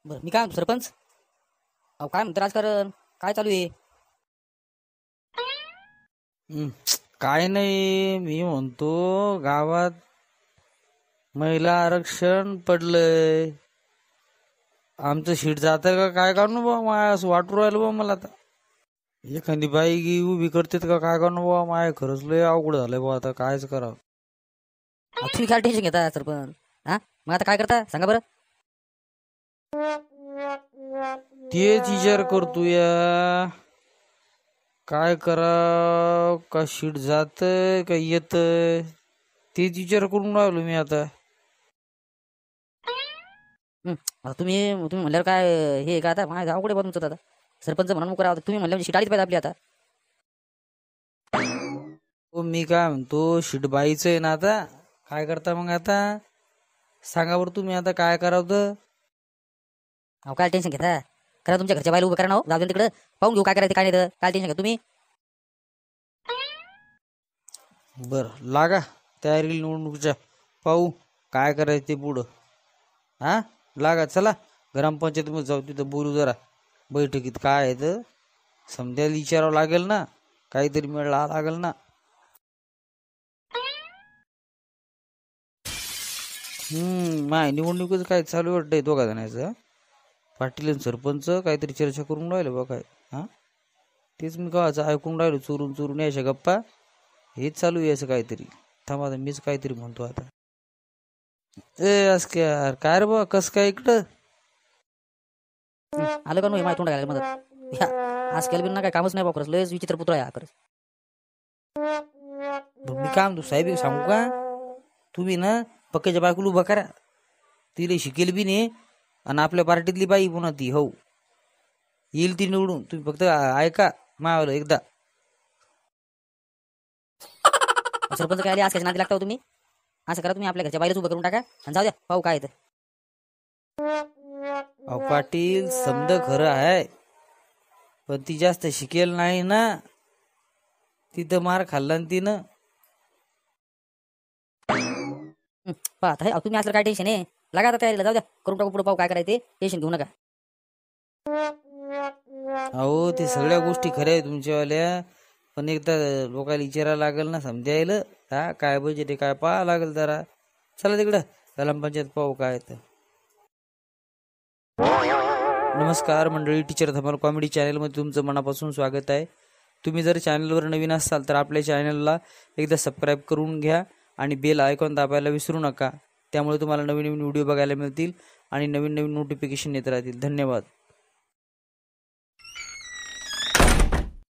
बरं मी काय म्हणतो सरपंच, अहो काय म्हणतो राजकारण, काय चालू आहे? हं, काय नाही, मी म्हणतो गावात महिला आरक्षण पडलंय. आमचं सीट जातं का काय करणं बा, माय असं वाटू राहिलं बा मला. आता एखादी बाई गी उभी करतेत का काय करणं बा, माय खरंच लय अवघड झालंय बा. आता कायच करावं. अहो तुम्ही काय टेन्शन घेता सरपंच? हा मग आता काय करता सांगा बरं. तेच विचार करतो या, काय करावं, का सीट जातंय का येतंय, तेच विचार करून राहिलो मी आता. आता तुम्ही तुम्ही म्हणल्यावर काय हे आहे का आता माझ्या गावाकडे बा तुमचं आता सरपंच म्हणून करा, तुम्ही म्हणल्यावर शिट आलीच पाहिजे आपली आता. हो, मी काय म्हणतो सीट बाईचं आहे ना, आता काय करता मग आता सांगा बरं तुम्ही, आता काय करावं तर. अहो काय टेन्शन घेता, करा तुमच्या घरच्या बायला उभं करा ना हो, जाऊ दे तिकडे पाहून घेऊ काय करायचं काय नाही तर, काय टेन्शन घ्या तुम्ही. बरं लागा तयारी निवडणुकीच्या, पाहू काय करायचं ते पुढं. हा लागा, चला ग्रामपंचायतीमध्ये जाऊ, तिथं बोलू जरा बैठकीत. काय आहे तर समजायला विचारावं लागेल ना, काहीतरी मिळाला लागेल ना. माय निवडणुकीचं काय चालू वाटतंय दोघा जणांचं. पाटील आणि सरपंच काहीतरी चर्चा करून राहिलं बा काय. हा तेच मी गावाचं ऐकून राहिलो, चोरून चोरून यायच्या गप्पा, हेच चालू यायचं काहीतरी. थांबा आता मीच काहीतरी म्हणतो आता. ए असं काय रे बा, कस काय इकडं आलं का नाही माहिती तोंड घालायला मदत आज केलं बिन ना काय कामच नाही बा, खरंच लयच विचित्र पुत्र आहे हा खरंच. बरं, मी काय म्हणतो साहेब, एक सांगू का, तुम्ही ना पक्क्याच्या बायकोला उभा करा, तिला शिकेल बी नाही, आणि आपल्या पार्टीतली बाई पुन्हा ती हो येईल ती निवडून. तुम्ही फक्त ऐका मावलं एकदा. सरपंच काय आले आज कशा नादी लागता हो तुम्ही? असं करा तुम्ही आपल्या घरच्या बाईलाच उभं करून टाका आणि जाऊ द्या पाहू काय तर. अहो पाटील समद खरं आहे, पण ती जास्त शिकेल नाही ना, तिथं मार खाल्ला ना तिनं. पाहत आहे तुम्ही असलं काय टेन्शन आहे, लागा आता तयारीला, जाऊ द्या करून टाकू, पुढे पाहू काय करायचं ते, टेन्शन घेऊ नका. अहो ते सगळ्या गोष्टी खऱ्या आहे तुमच्यावाल्या, पण एकदा लोकांना विचारायला लागेल ना समजायला. हा काय बजेट आहे काय पाहा लागेल जरा. चला तिकडं ग्रामपंचायत पाहू काय तर. नमस्कार मंडळी, टीचर धमाल कॉमेडी चॅनलमध्ये तुमचं मनापासून स्वागत आहे. तुम्ही जर चॅनलवर नवीन असाल तर आपल्या चॅनलला एकदा सबस्क्राईब करून घ्या आणि बेल आयकॉन दाबायला विसरू नका. त्यामुळे तुम्हाला नवीन नवीन व्हिडिओ बघायला मिळतील आणि नवीन नवीन नोटिफिकेशन येत राहतील. धन्यवाद.